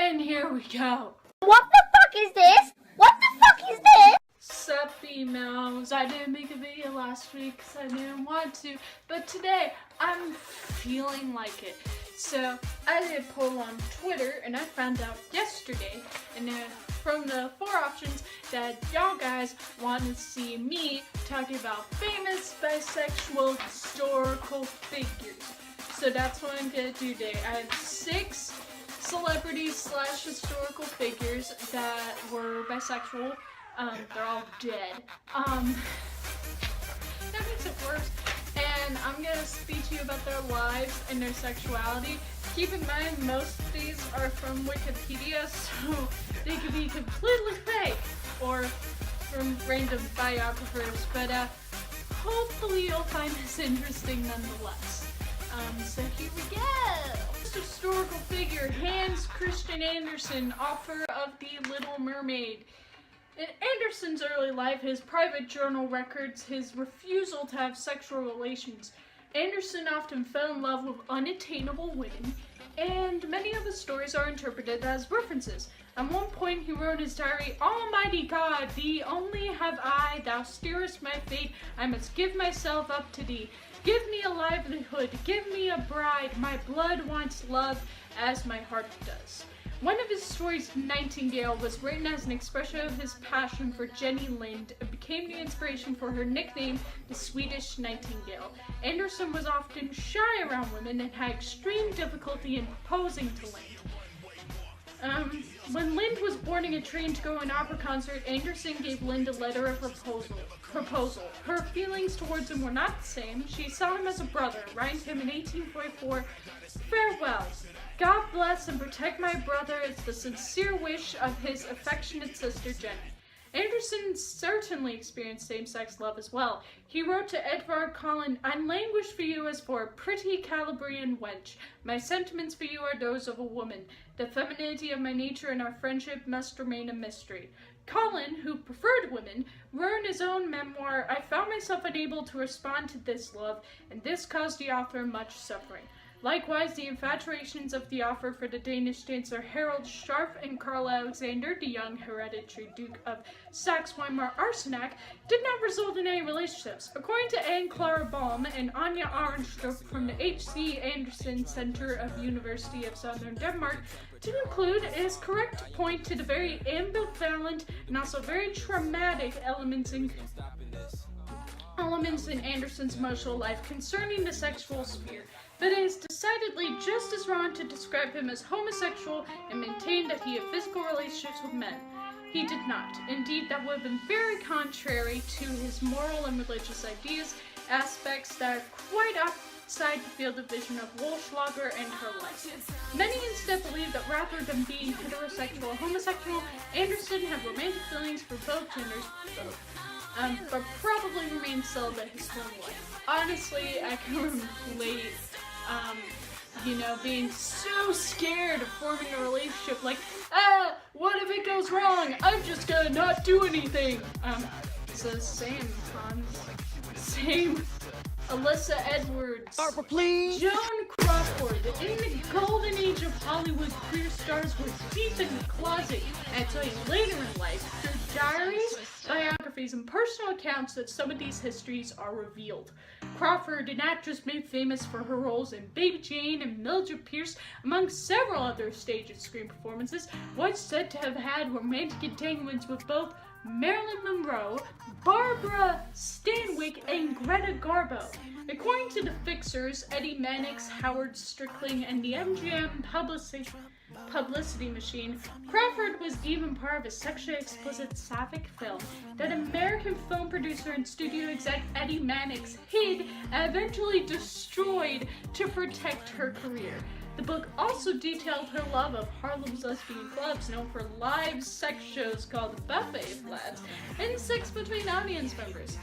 And here we go. What the fuck is this? What the fuck is this? Sup, females. I didn't make a video last week because I didn't want to, but today I'm feeling like it. So I did a poll on Twitter and I found out yesterday from the 4 options that y'all guys want to see me talking about famous bisexual historical figures. So that's what I'm going to do today. I have 6 celebrities / historical figures that were bisexual. They're all dead. That makes it worse. And I'm gonna speak to you about their lives and their sexuality. Keep in mind, most of these are from Wikipedia, so they could be completely fake or from random biographers, but hopefully you'll find this interesting nonetheless. So here we go. First historical figure, Hans Christian Andersen, author of The Little Mermaid. In Andersen's early life, his private journal records his refusal to have sexual relations. Andersen often fell in love with unattainable women, and many of his stories are interpreted as references. At one point, he wrote in his diary, "Almighty God, thee only have I, thou steerest my fate, I must give myself up to thee. Give me a livelihood, give me a bride, my blood wants love, as my heart does." One of his stories, Nightingale, was written as an expression of his passion for Jenny Lind and became the inspiration for her nickname, the Swedish Nightingale. Andersen was often shy around women and had extreme difficulty in proposing to Lind. When Lind was boarding a train to go to an opera concert, Andersen gave Lind a letter of proposal. Her feelings towards him were not the same. She saw him as a brother, writing to him in 1844, "Farewell. God bless and protect my brother. It's the sincere wish of his affectionate sister, Jenny." Andersen certainly experienced same-sex love as well. He wrote to Edvard Collin, "I languish for you as for a pretty Calabrian wench. My sentiments for you are those of a woman. The femininity of my nature and our friendship must remain a mystery." Collin, who preferred women, wrote in his own memoir, "I found myself unable to respond to this love, and this caused the author much suffering." Likewise, the infatuations of the author for the Danish dancer Harald Scharf and Karl Alexander, the young hereditary Duke of Saxe-Weimar-Arsenac, did not result in any relationships. According to Anne Clara Baum and Anja Arenstrup from the H.C. Andersen Center of University of Southern Denmark, to conclude, it is correct to point to the very ambivalent and also very traumatic elements in Andersen's emotional life concerning the sexual sphere, but it is decidedly just as wrong to describe him as homosexual and maintain that he had physical relationships with men. He did not. Indeed, that would have been very contrary to his moral and religious ideas, aspects that are quite outside the field of vision of Wolfschlager and her life. Many instead believe that rather than being heterosexual or homosexual, Andersen had romantic feelings for both genders, but probably remained celibate his whole life. Honestly, I can relate, being so scared of forming a relationship, like, what if it goes wrong? I'm just gonna not do anything. So same, Hans. Same. Alyssa Edwards. Harper, please. Joan Crawford. In the golden age of Hollywood, queer stars were deep in the closet. And I tell you later in life, through diaries, biographies, and personal accounts that some of these histories are revealed. Crawford, an actress made famous for her roles in Baby Jane and Mildred Pierce, among several other stage and screen performances, was said to have had romantic entanglements with both Marilyn Monroe, Barbara Stanwyck, and Greta Garbo. According to the Fixers, Eddie Mannix, Howard Strickling, and the MGM publicity machine, Crawford was even part of a sexually explicit sapphic film that American film producer and studio exec Eddie Mannix hid and eventually destroyed to protect her career. The book also detailed her love of Harlem's lesbian clubs known for live sex shows called Buffet of Lads and sex between audience members.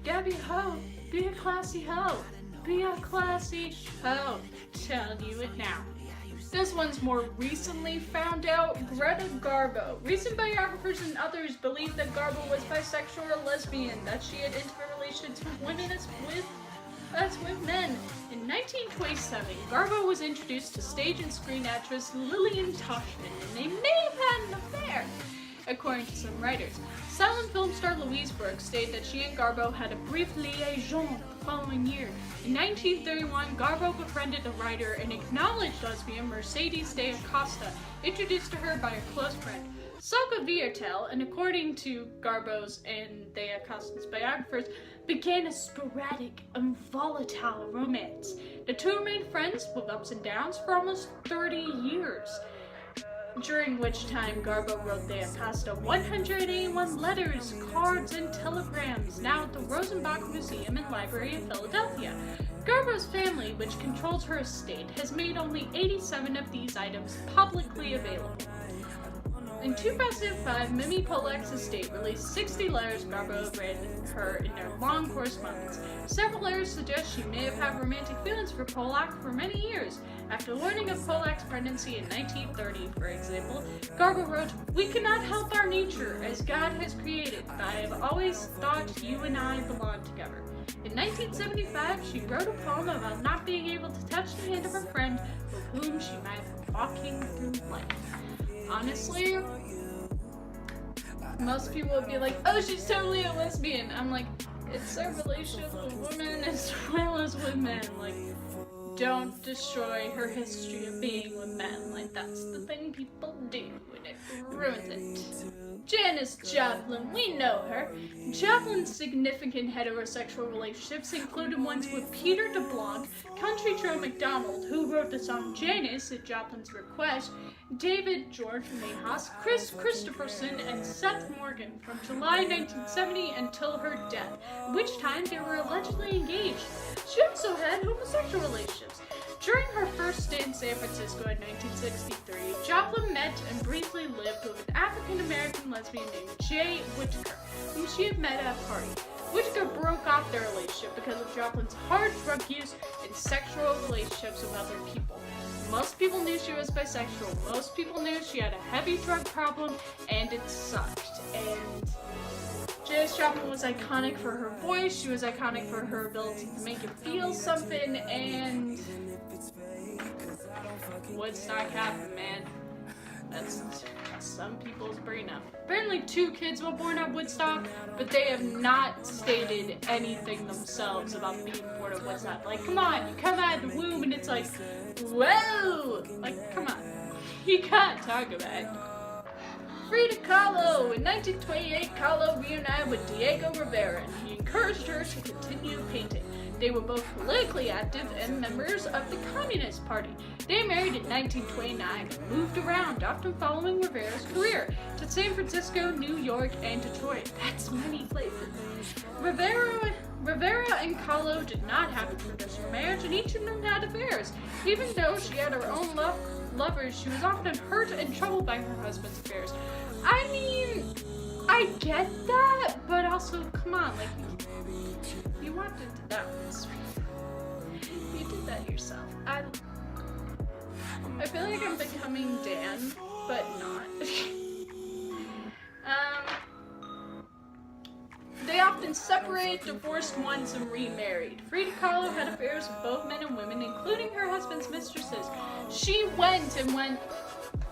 Gotta be a hoe. Be a classy hoe. Be a classy hoe. Telling you it now. This one's more recently found out, Greta Garbo. Recent biographers and others believe that Garbo was bisexual or lesbian, that she had intimate relations with women as as with men. In 1927, Garbo was introduced to stage and screen actress Lillian Toshman, and they may have had an affair, according to some writers. Silent film star Louise Brooks stated that she and Garbo had a brief liaison the following year. In 1931, Garbo befriended the writer and acknowledged lesbian Mercedes de Acosta, introduced to her by a close friend. Saga Viertel, and according to Garbo's and de Acosta's biographers, began a sporadic and volatile romance. The two remained friends with ups and downs for almost 30 years, during which time Garbo wrote de Acosta 181 letters, cards, and telegrams, now at the Rosenbach Museum and Library in Philadelphia. Garbo's family, which controls her estate, has made only 87 of these items publicly available. In 2005, Mimi Polak's estate released 60 letters Garbo had written her in their long correspondence. Several letters suggest she may have had romantic feelings for Polak for many years. After learning of Polak's pregnancy in 1930, for example, Garbo wrote, "We cannot help our nature as God has created, but I have always thought you and I belonged together." In 1975, she wrote a poem about not being able to touch the hand of her friend with whom she might have been walking through life. Honestly, most people would be like, "Oh, she's totally a lesbian." I'm like, it's a relationship with women as well as with men. Like, don't destroy her history of being with men. Like, that's the thing people do, and it ruins it. Janis Joplin, we know her. Joplin's significant heterosexual relationships included ones with Peter DeBlanc, Country Joe McDonald, who wrote the song Janis at Joplin's request, David George Mayhaus, Chris Christopherson, and Seth Morgan from July 1970 until her death, at which time they were allegedly engaged. She also had homosexual relationships. During her first stay in San Francisco in 1963, Joplin met and briefly lived with an African-American lesbian named Jay Whittaker, whom she had met at a party. Whittaker broke off their relationship because of Joplin's hard drug use and sexual relationships with other people. Most people knew she was bisexual. Most people knew she had a heavy drug problem, and it sucked. And Janis Joplin was iconic for her voice. She was iconic for her ability to make you feel something, and Woodstock happened, man. That's some people's brain up. Apparently 2 kids were born at Woodstock, but they have not stated anything themselves about being born at Woodstock. Like, come on, you come out of the womb and it's like, whoa! Like, come on. You can't talk about it. Frida Kahlo! In 1928, Kahlo reunited with Diego Rivera, and he encouraged her to continue painting. They were both politically active and members of the Communist Party. They married in 1929 and moved around, often following Rivera's career, to San Francisco, New York, and Detroit. That's many places. Rivera and Kahlo did not have a traditional marriage, and each of them had affairs. Even though she had her own lovers, she was often hurt and troubled by her husband's affairs. I mean, I get that, but also, come on, like, you wanted that one, sweet. You did that yourself. I feel like I'm becoming Dan, but not. They often separated, divorced once, and remarried. Frida Kahlo had affairs with both men and women, including her husband's mistresses. She went,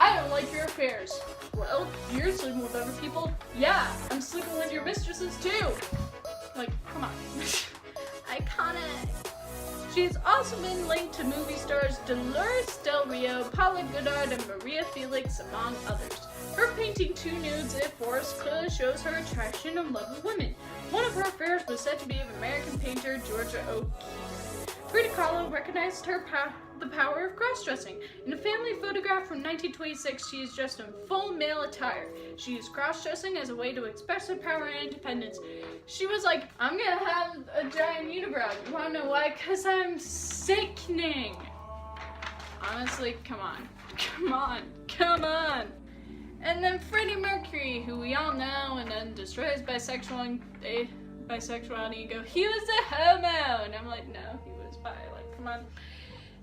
"I don't like your affairs." "Well, you're sleeping with other people." "Yeah, I'm sleeping with your mistresses too." Like, come on. Iconic. She has also been linked to movie stars Dolores Del Rio, Paula Goddard, and Maria Felix, among others. Her painting Two Nudes at Forest clearly shows her attraction and love of women. One of her affairs was said to be of American painter Georgia O'Keeffe. Frida Kahlo recognized the power of cross-dressing. In a family photograph from 1926, she is dressed in full male attire. She used cross-dressing as a way to express her power and independence. She was like, "I'm gonna have a giant unibrow." You wanna know why? 'Cause I'm sickening. Honestly, come on. Come on. Come on. And then Freddie Mercury, who we all know, and then destroys bisexuality, you go, "He was a homo," and I'm like, no, he was bi, like, come on.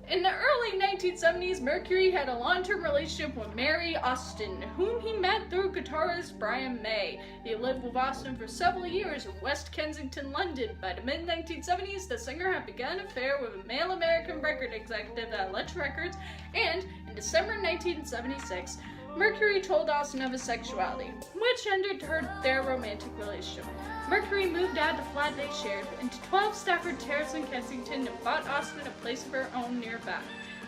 In the early 1970s, Mercury had a long-term relationship with Mary Austin, whom he met through guitarist Brian May. He lived with Austin for several years in West Kensington, London. By the mid-1970s, the singer had begun an affair with a male American record executive at Elektra Records, and in December 1976, Mercury told Austin of his sexuality, which ended their romantic relationship. Mercury moved out of the flat they shared into 12 Stafford Terrace in Kensington and bought Austin a place of her own nearby.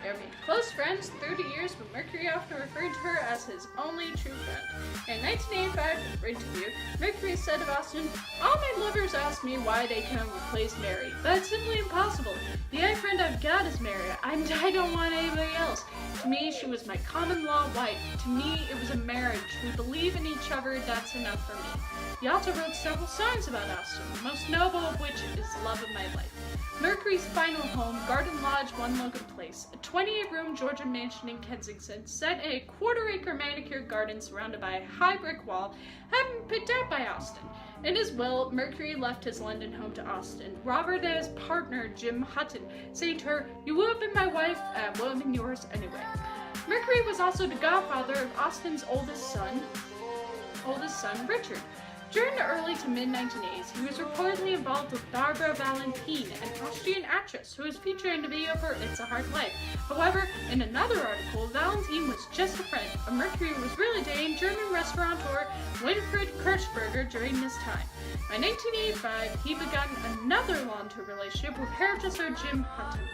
They remained close friends 30 years, but Mercury often referred to her as his only true friend. In 1985, in an interview, Mercury said of Austin, "All my lovers ask me why they can't replace Mary, but it's simply impossible. The only friend I've got is Mary. I don't want anybody else. To me, she was my common-law wife. To me, it was a marriage. We believe in each other. That's enough for me." He also wrote several songs about Austin, the most notable of which is "Love of My Life." Mercury's final home, Garden Lodge, 1 Logan Place, a 28-room Georgian mansion in Kensington, set in a quarter-acre manicured garden surrounded by a high brick wall, had been picked out by Austin. In his will, Mercury left his London home to Austin. Robert and his partner, Jim Hutton, saying to her, "You would have been my wife, and I would have been yours anyway." Mercury was also the godfather of Austin's oldest son, Richard. During the early to mid-1980s, he was reportedly involved with Barbara Valentin, an Austrian actress who was featured in the video for It's a Hard Life. However, in another article, Valentin was just a friend, and Mercury was really dating German restaurateur Winfried Kirchberger during this time. By 1985, he began another long-term relationship with hairdresser Jim Hutton,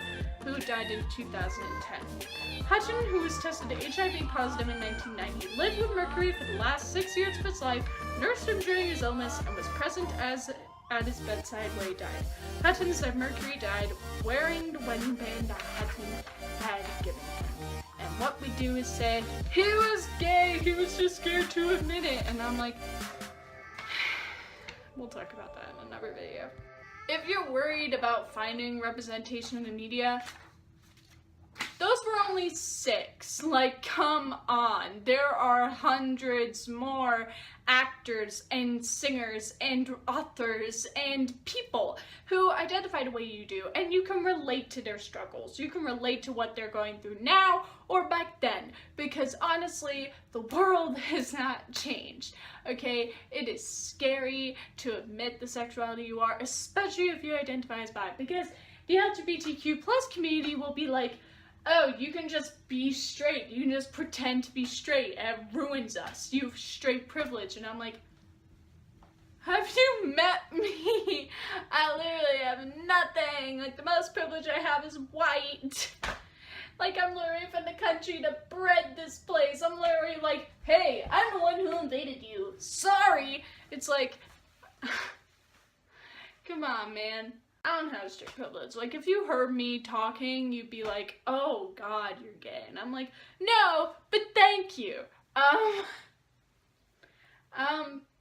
who died in 2010. Hutton, who was tested HIV positive in 1990, lived with Mercury for the last 6 years of his life, nursed him during his illness, and was present at his bedside where he died. Hutton said Mercury died wearing the wedding band that Hutton had given him. And what we do is say, he was gay, he was just scared to admit it. And I'm like, we'll talk about that in another video. If you're worried about finding representation in the media, those were only 6. Like, come on. There are hundreds more actors and singers and authors and people who identify the way you do, and you can relate to their struggles. You can relate to what they're going through now or back then, because honestly, the world has not changed, okay? It is scary to admit the sexuality you are, especially if you identify as bi, because the LGBTQ plus community will be like, oh, you can just be straight. You can just pretend to be straight. And it ruins us. You have straight privilege. And I'm like, have you met me? I literally have nothing. Like, the most privilege I have is white. Like, I'm literally from the country that bred this place. I'm literally like, hey, I'm the one who invaded you. Sorry. It's like, come on, man. I don't have straight privilege. Like, if you heard me talking, you'd be like, oh god, you're gay. And I'm like, no, but thank you.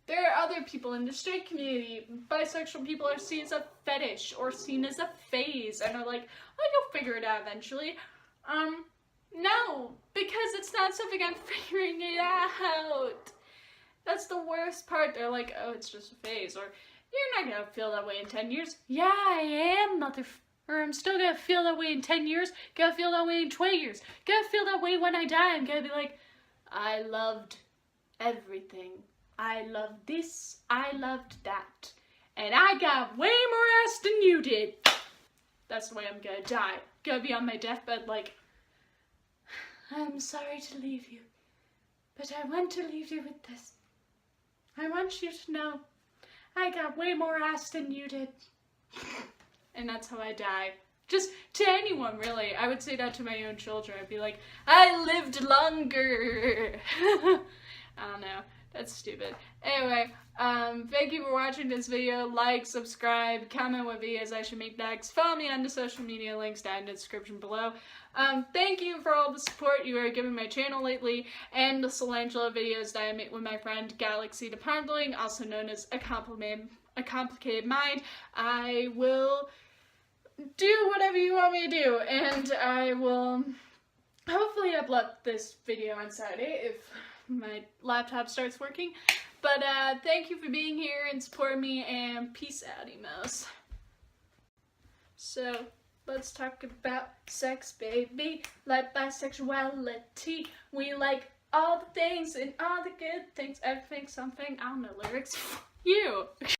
There are other people in the straight community. Bisexual people are seen as a fetish or seen as a phase and are like, I'll figure it out eventually. No, because it's not something I'm figuring it out. That's the worst part. They're like, oh, it's just a phase, or you're not gonna feel that way in 10 years. Yeah, I am, or I'm still gonna feel that way in 10 years. Gonna feel that way in 20 years. Gonna feel that way when I die. I'm gonna be like, I loved everything. I loved this. I loved that. And I got way more ass than you did. That's the way I'm gonna die. Gonna be on my deathbed like, I'm sorry to leave you, but I want to leave you with this. I want you to know I got way more ass than you did. And that's how I die. Just to anyone, really. I would say that to my own children. I'd be like, I lived longer. I don't know. That's stupid. Anyway, thank you for watching this video. Like, subscribe, comment what videos I should make next. Follow me on the social media links down in the description below. Thank you for all the support you are giving my channel lately, and the Solangela videos that I make with my friend Galaxy the Pondling, also known as A Complicated Mind. I will do whatever you want me to do, and I will hopefully upload this video on Saturday if my laptop starts working. But thank you for being here and supporting me, and peace out, emos. So, bye. let's talk about sex, baby. Like bisexuality. We like all the things and all the good things. Everything, something, I don't know lyrics. You!